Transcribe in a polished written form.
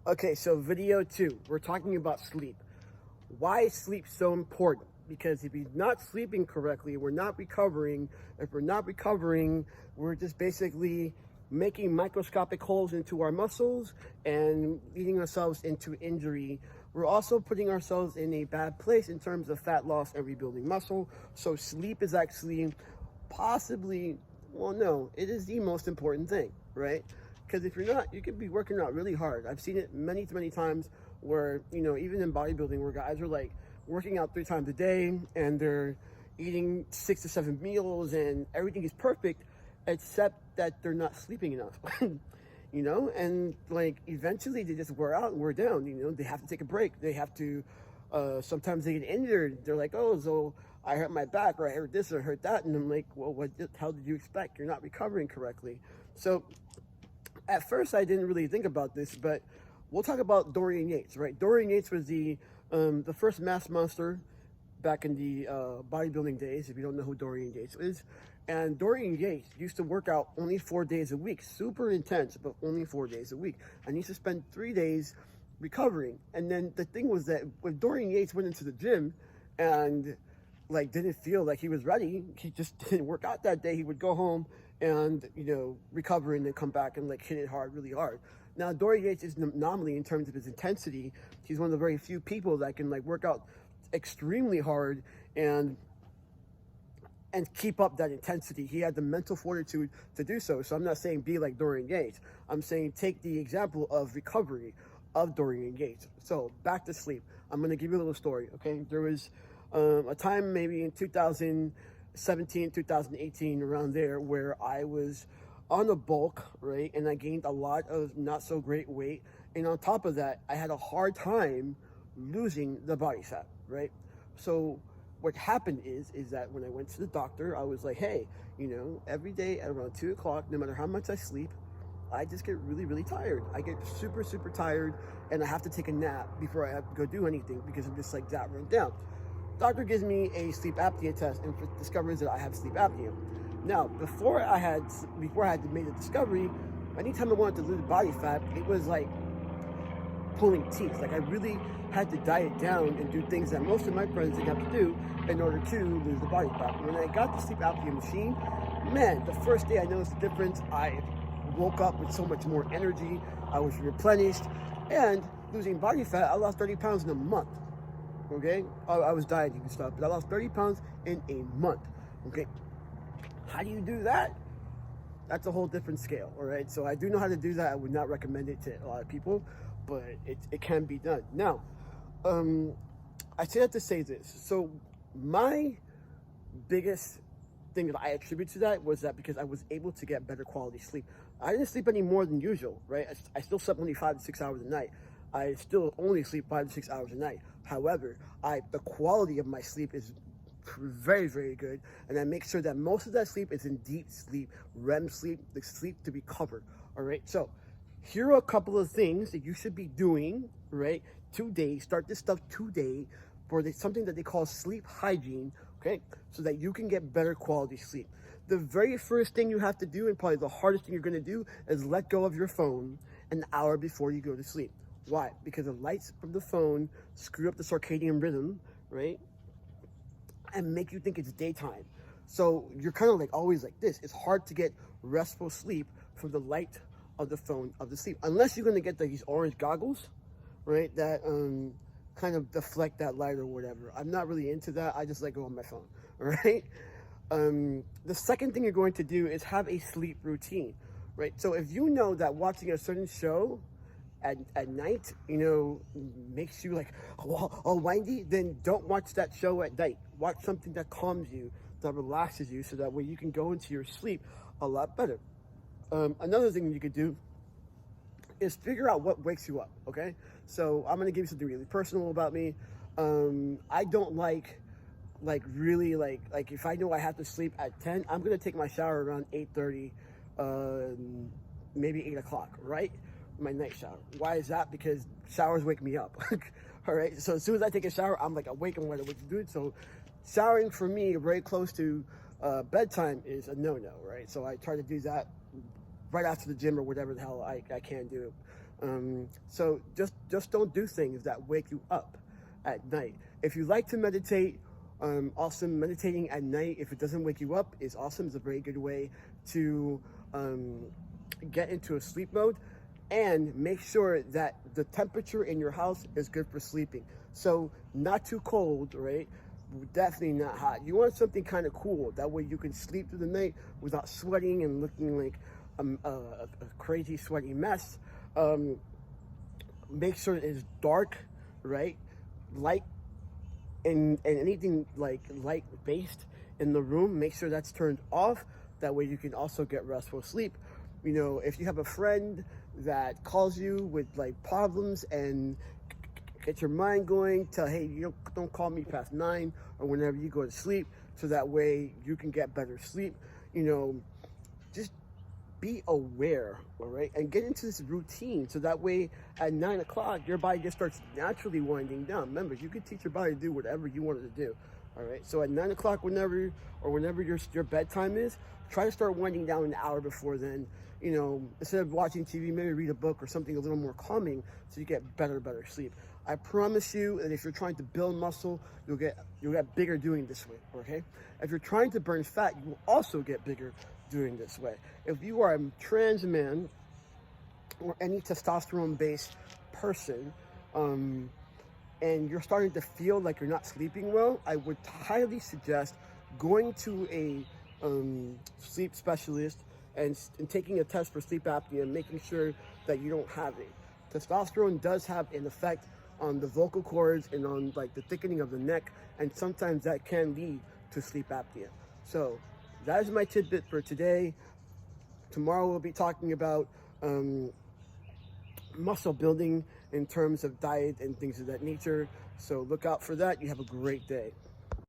Okay, so video 2, we're talking about sleep. Why is sleep so important? Because if you're not sleeping correctly, we're not recovering. If we're not recovering, we're just basically making microscopic holes into our muscles and leading ourselves into injury. We're also putting ourselves in a bad place in terms of fat loss and rebuilding muscle. So sleep is actually possibly, well, no, it is the most important thing, right? Because if you're not, you could be working out really hard. I've seen it many, many times where, even in bodybuilding, where guys are like working out 3 times a day and they're eating 6 to 7 meals and everything is perfect, except that they're not sleeping enough. And like eventually they just wear out and wear down. They have to take a break. They have to, sometimes they get injured. They're like, oh, so I hurt my back, or I hurt this, or I hurt that. And I'm like, well, what the hell did you expect? You're not recovering correctly. So at first I didn't really think about this, but we'll talk about Dorian Yates, right? Dorian Yates was the first mass monster back in the bodybuilding days, if you don't know who Dorian Yates is. And Dorian Yates used to work out only 4 days a week, super intense, but only 4 days a week. And he used to spend 3 days recovering. And then the thing was that when Dorian Yates went into the gym and like didn't feel like he was ready, he just didn't work out that day. He would go home and recover and then come back and like hit it hard, really hard. Now Dorian Yates is an anomaly in terms of his intensity. He's one of the very few people that can like work out extremely hard and keep up that intensity. He had the mental fortitude to do so. So I'm not saying be like Dorian Yates. I'm saying take the example of recovery of Dorian Yates. So back to sleep. I'm going to give you a little story, okay? There was a time maybe in 2017, 2018, around there, where I was on a bulk, right? And I gained a lot of not so great weight. And on top of that, I had a hard time losing the body fat, right? So what happened is that when I went to the doctor, I was like, hey, every day at around 2 o'clock, no matter how much I sleep, I just get really, really tired. I get super, super tired, and I have to take a nap before I have to go do anything because I'm just like that run down. Doctor gives me a sleep apnea test and discovers that I have sleep apnea. Now, before I had made the discovery, anytime I wanted to lose body fat, it was like pulling teeth. Like I really had to diet down and do things that most of my friends didn't have to do in order to lose the body fat. When I got the sleep apnea machine, man, the first day I noticed the difference. I woke up with so much more energy. I was replenished, and losing body fat, I lost 30 pounds in a month. Okay, I was dieting and stuff, but I lost 30 pounds in a month. Okay, how do you do that? That's a whole different scale. All right, so I do know how to do that. I would not recommend it to a lot of people, but it can be done. Now, I say that to say this. So my biggest thing that I attribute to that was that because I was able to get better quality sleep. I didn't sleep any more than usual, right? I still slept only 5 to 6 hours a night. I still only sleep 5 to 6 hours a night. However, the quality of my sleep is very, very good, and I make sure that most of that sleep is in deep sleep, REM sleep, the sleep to recover. All right, so here are a couple of things that you should be doing, right? Today, start this stuff today for something that they call sleep hygiene, okay? So that you can get better quality sleep. The very first thing you have to do, and probably the hardest thing you're gonna do, is let go of your phone an hour before you go to sleep. Why? Because the lights from the phone screw up the circadian rhythm, right? And make you think it's daytime. So you're kind of like always like this. It's hard to get restful sleep from the light of the phone of the sleep, unless you're going to get these orange goggles, right? That kind of deflect that light or whatever. I'm not really into that. I just let go of my phone, all right? The second thing you're going to do is have a sleep routine, right? So if you know that watching a certain show at night, makes you like all windy, then don't watch that show at night. Watch something that calms you, that relaxes you, so that way you can go into your sleep a lot better. Another thing you could do is figure out what wakes you up, okay? So I'm gonna give you something really personal about me. I don't like really like if I know I have to sleep at 10, I'm gonna take my shower around 8:30, maybe 8 o'clock, right? My night shower. Why is that? Because showers wake me up. All right, so as soon as I take a shower, I'm like awake and wide awake to do it. So showering for me very close to bedtime is a no-no, right? So I try to do that right after the gym or whatever the hell I can do. So just don't do things that wake you up at night. If you like to meditate, awesome. Meditating at night, if it doesn't wake you up, is awesome. It's a very good way to get into a sleep mode. And make sure that the temperature in your house is good for sleeping. So not too cold, right? Definitely not hot. You want something kind of cool. That way you can sleep through the night without sweating and looking like a crazy sweaty mess. Make sure it is dark, right? Light and anything like light based in the room, make sure that's turned off. That way you can also get restful sleep. You know, if you have a friend that calls you with like problems and get your mind going, tell, hey, you don't call me past 9 or whenever you go to sleep, so that way you can get better sleep. You know, just be aware, all right, and get into this routine, so that way at 9 o'clock your body just starts naturally winding down. Remember, you can teach your body to do whatever you want it to do. All right, so at 9 o'clock, whenever your bedtime is, try to start winding down an hour before then. You know, instead of watching TV, maybe read a book or something a little more calming, so you get better sleep. I promise you that if you're trying to build muscle, you'll get bigger doing this way. Okay, if you're trying to burn fat, you will also get bigger doing this way. If you are a trans man or any testosterone-based person, and you're starting to feel like you're not sleeping well, I would highly suggest going to a sleep specialist and taking a test for sleep apnea and making sure that you don't have it. Testosterone does have an effect on the vocal cords and on like the thickening of the neck, and sometimes that can lead to sleep apnea. So that is my tidbit for today. Tomorrow we'll be talking about muscle building in terms of diet and things of that nature. So look out for that. You have a great day.